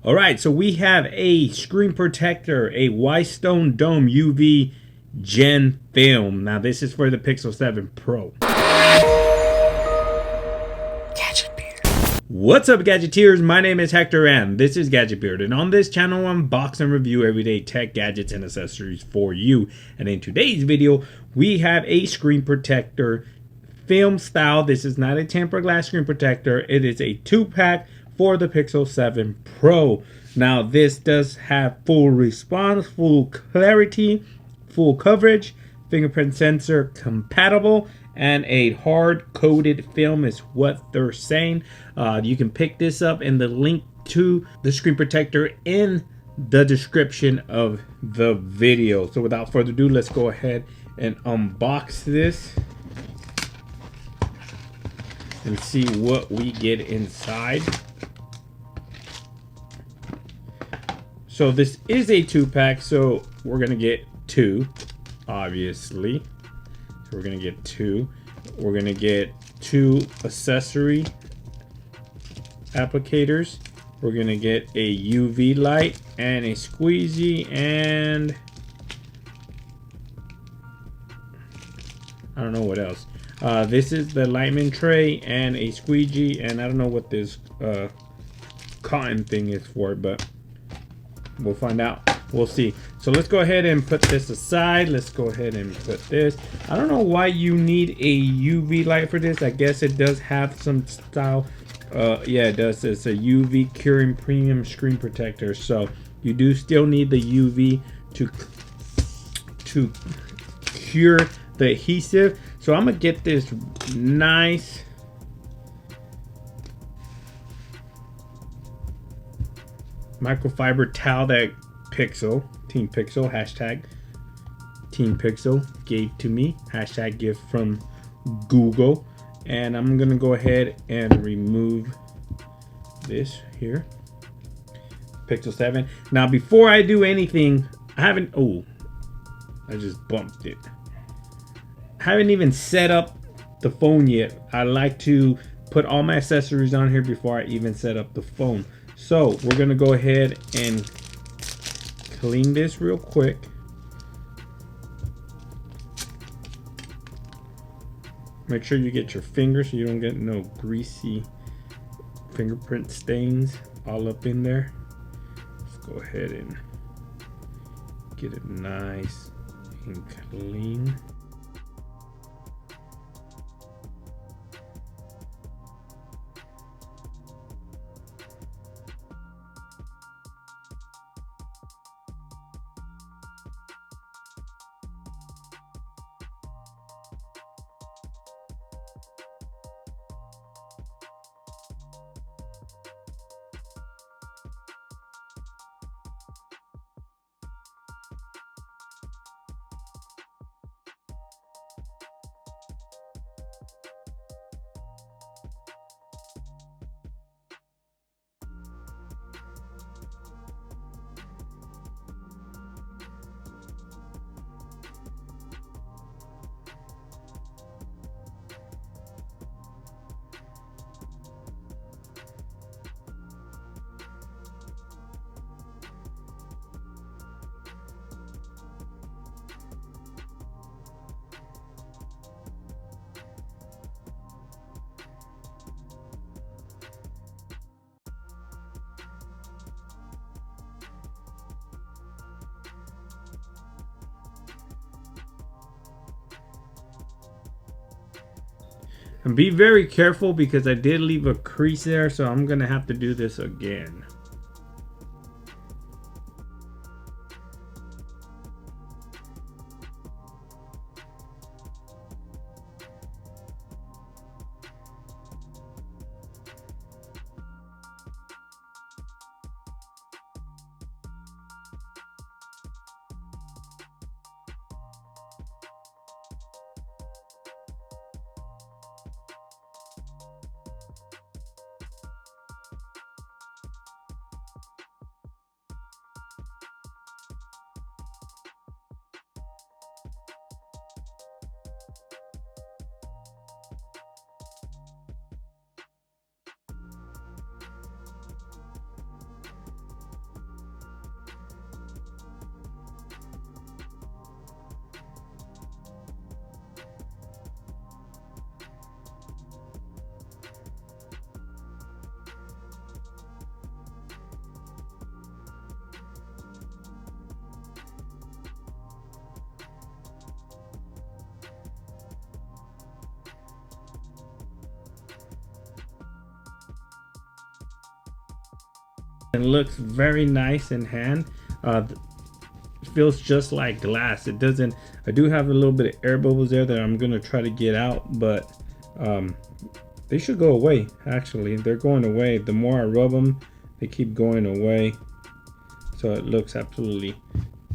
All right, so we have a screen protector, a Whitestone Dome UV Gen film. Now this is for the Pixel 7 Pro. What's up, Gadgeteers? My name is Hector and this is Gadget Beard, and on this channel I unbox and review everyday tech gadgets and accessories for you. And in today's video we have a screen protector film style. This is not a tempered glass screen protector. It is a 2-pack for the Pixel 7 Pro. Now this does have full response, full clarity, full coverage, fingerprint sensor compatible, and a hard coated film is what they're saying. You can pick this up in the link to the screen protector in the description of the video. So without further ado, let's go ahead and unbox this and see what we get inside. So this is a 2-pack, so we're gonna get 2, obviously. So we're gonna get 2. We're gonna get 2 accessory applicators. We're gonna get a UV light and a squeegee, and I don't know what else. This is the lightning tray and a squeegee, and I don't know what this cotton thing is for, but we'll find out. We'll see. So let's go ahead and put this aside. Let's go ahead and put this. I don't know why you need a UV light for this. I guess it does have some style. Yeah, it does. It's a UV curing premium screen protector. So you do still need the UV to cure the adhesive. So I'm gonna get this nice microfiber towel that Team Pixel, hashtag Team Pixel gave to me, hashtag gift from Google. And I'm gonna go ahead and remove this here, Pixel 7. Now before I do anything, I just bumped it. I haven't even set up the phone yet. I like to put all my accessories on here before I even set up the phone. So we're gonna go ahead and clean this real quick. Make sure you get your fingers so you don't get no greasy fingerprint stains all up in there. Let's go ahead and get it nice and clean. And be very careful because I did leave a crease there, so I'm gonna have to do this again. and looks very nice in hand. Feels just like glass. It doesn't, I do have a little bit of air bubbles there that I'm gonna try to get out, but they should go away. Actually, they're going away. The more I rub them, they keep going away. So it looks absolutely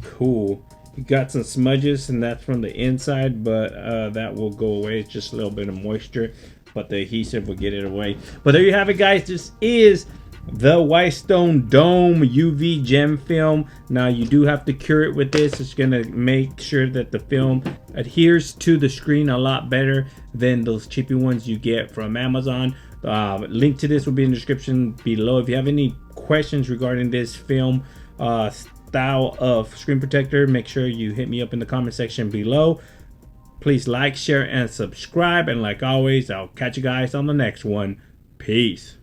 cool. You got some smudges, and that's from the inside, but that will go away. It's just a little bit of moisture, but the adhesive will get it away. But there you have it, guys. This is the Whitestone Dome UV gem film. Now you do have to cure it with this. It's gonna make sure that the film adheres to the screen a lot better than those cheapy ones you get from Amazon. Link to this will be in the description below. If you have any questions regarding this film style of screen protector, make sure you hit me up in the comment section below. Please like, share, and subscribe, and like always, I'll catch you guys on the next one. Peace.